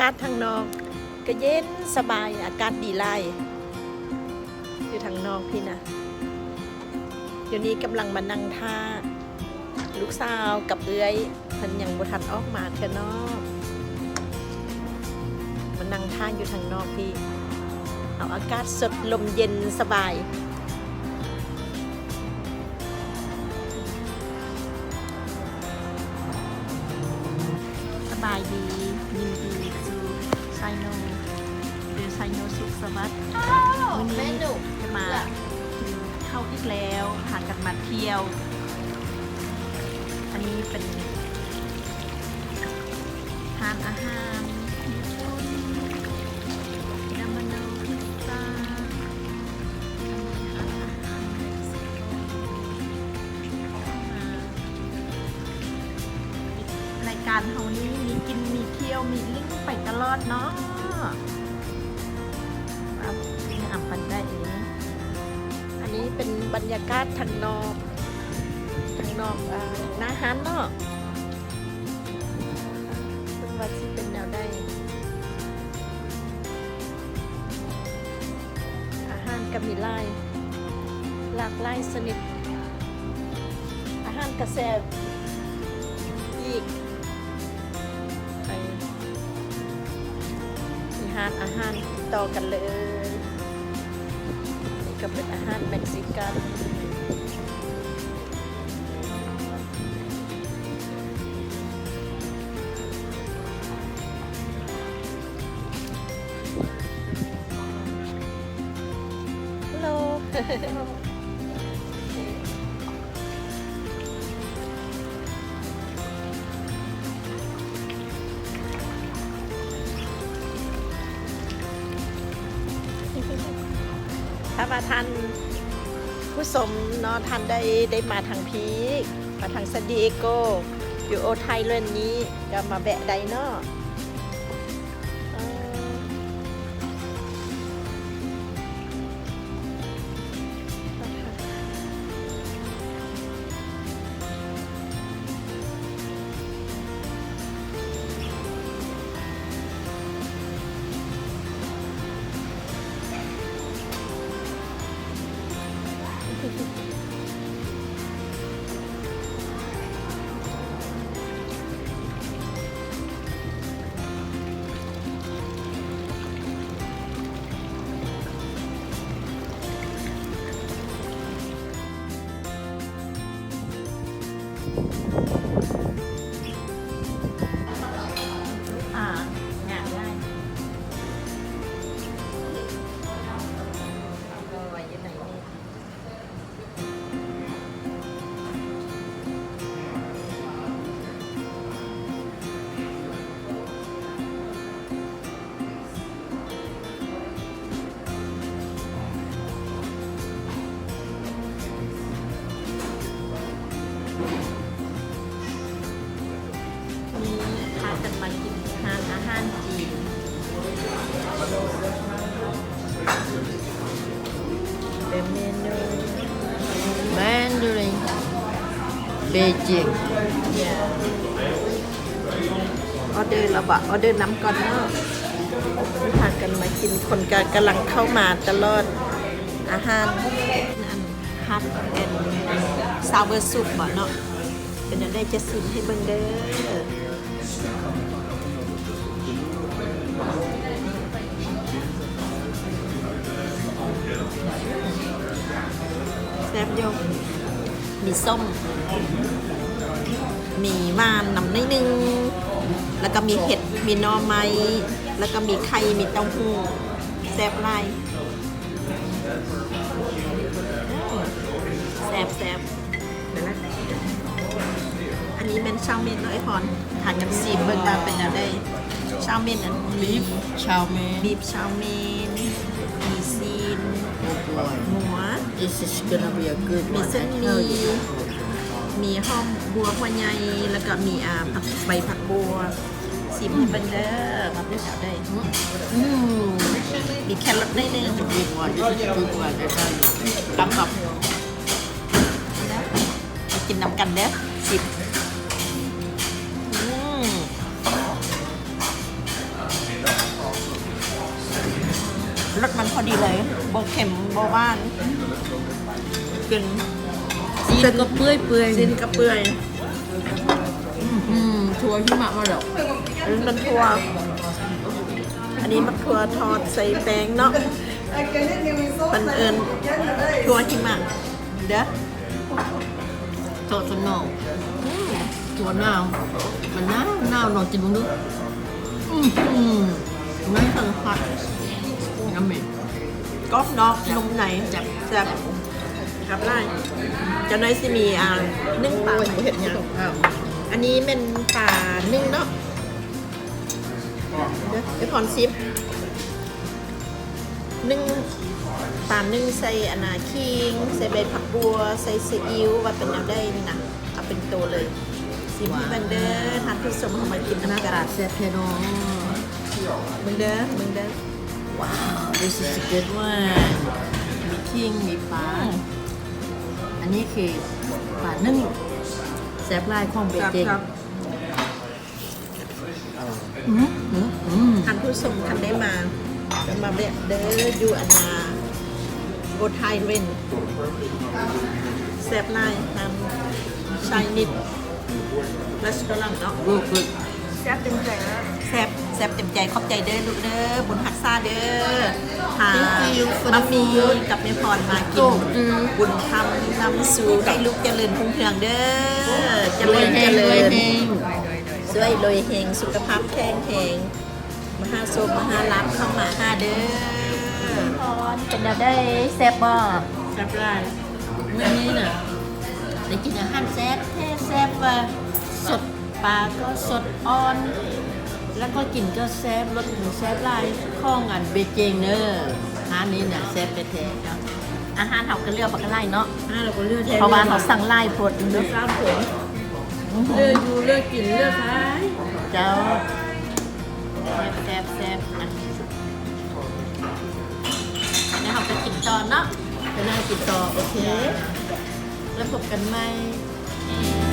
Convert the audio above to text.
าศทางนอกก็เย็นสบายอากาศดีไล่อยู่ทางนอกพี่นะเดี๋ยวนี้กำลังมานั่งท่าลูกสาวกับเอื้อยมันยังบ่ทันออกมาเถอะเนาะมานั่งท่าอยู่ทางนอกพี่เอาอากาศสดลมเย็นสบายสบายดียินดีสู่ไซโนหรือไซโนสุขสวัสดิ์วันนี้จะมากินข้าวอีกแล้วพากันมาเที่ยวอันนี้เป็นทานอาหารญี่ปุ่นดามาโนพิซซ่าอันนี้อาหารเม็กซิโกรายการเฮานี้มีกินมีเที่ยวมีลิงก์ไปตลอดเนาะลิงก์อ่ำปันได้เองอันนี้เป็นบรรยากาศทางนอกหน้าฮันเนาะเป็นวัดที่เป็นแนวได้อาหารก็มีหลากหลายชนิดอาหารกระแสอีกไปมีอาหารต่อกันเลยนี่ก็เป็นอาหารเม็กซิกันถ้าว่าท่านผู้ชมเนาะท่านได้มาทางพีกมาทางซานดิเอโกอยู่โอไทยเรื่องนี้ก็มาแบะใดเนาะงานได้ก็ไว้ยังไงนี่พากันมากินอาหารจีนเป็นเมนูแมนดารินเบจิงออเดอร์เราบอกออเดอร์น้ำก่อนเนาะพากันมากินคนกำลังเข้ามาตลอดอาหารฮัทเป็นซาวเวอร์ซุปบ่เนาะเป็นได้จะซิมให้เบิ่งเด้อแซ่บโยมมีส้มมีม่านน้ำนิดนึงแล้วก็มีเห็ดมีหน่อไม้แล้วก็มีไข่มีเต้าหู้แซ่บไล่แซ่บอันนี้เป็นชาวเมนเนาะไอพรหากันซีเบิ่งมาเป็นอะไรชาวเมนอันบีฟชาวเมนมีซีนหมู This is gonna be a good มี one. เส้นมีห้อมบัวหัวใหญ่แล้วก็มีใบผักบัวซิมให้เป็นเด้อมาเป็นแถวได้มีแครอทได้เลย Good one. This is a good one. กำกับมากินน้ำกันเด้อซิม พอดีเลยบ่เค็มบ่หวานกิน ซีนก็เปื่อยเปื่อย สิ้นกระเปื่อย ชัวร์ที่มามาแล้ว อันนี้มันถั่วอันนี้มันถั่วทอดใส่แป้งเนาะมันเอิญถั่วหิมะเด้อ โจทย์สนองชัวร์หนาวมันหนาวหนาวจิบมึงดูไม่สังผัสน้ำเหม็น กรอบนอกนุ่มในแซ่บแซ่บครับไล่จะน้อยสิมีนึ่งปลาเห็ดยังอันนี้เป็นปลานึ่งเนาะเดี๋ยวไอพรซิปนึ่งปลานึ่งใส่อนาคิงใส่ใบผักบัวใส่ซีอิ๊วว่าเป็นแนวได้นี่นะเอาเป็นตัวเลยซิมที่บันเดอร์ทานผู้ชมเข้ามากิน หน้า น้ำ ก กั ระ น ดาษเซฟเพโด มึงเด้อมึงเด้อ ว้าว this is a good one มีคิงมีปลาอันนี้คือปลานึ่งแซฟไลน์ของเบ ครับ เจง ครับ ท่านผู้ชมท่านได้มาจะมาเดออยู่อันนาโบไทยเรนแซบไลน์ทำชายนิดรัสตอรังเนาะ good good แซบเต็มใจแล้วแซบเต็มใจขอบใจเด้อลูกเด้อบุญฮักซ่าเด้อหามามีกับแม่พรมากินบุญทำนำสู่ให้ลูกเจริญพุ่งเพืองเด้อเจริญเจริญ สวยรวยเฮงสุขภาพแข็งแรงมหาโซมหาลับเข้ามาหาเด้อ พรเป็นแนวได้แซ่บบ่ แซ่บไร เมื่อนี้น่ะได้กินอาหารแซ่บแท้แซ่บว่าสดปลาก็สดอ่อน แล้วก็กินก็แซ่บรสหมูแซ่บหลายข้องอันเบเจงเนอร์ร้านนี้น่ะแซ่บแท้ๆเนาะ อาหารเขาก็เลือกบักไล่เนาะ เราก็เลือกแท้ เพราะว่าเขาสั่งไล่พด เลือกข้ามผมเลือกอยู่เลือกกินเลือกขาย เจ้าแซ่บแซ่บอ่ะแล้วเขาก็กินตอนเนาะ ไปนั่งกินต่อโอเค แล้วพบกันไหม บ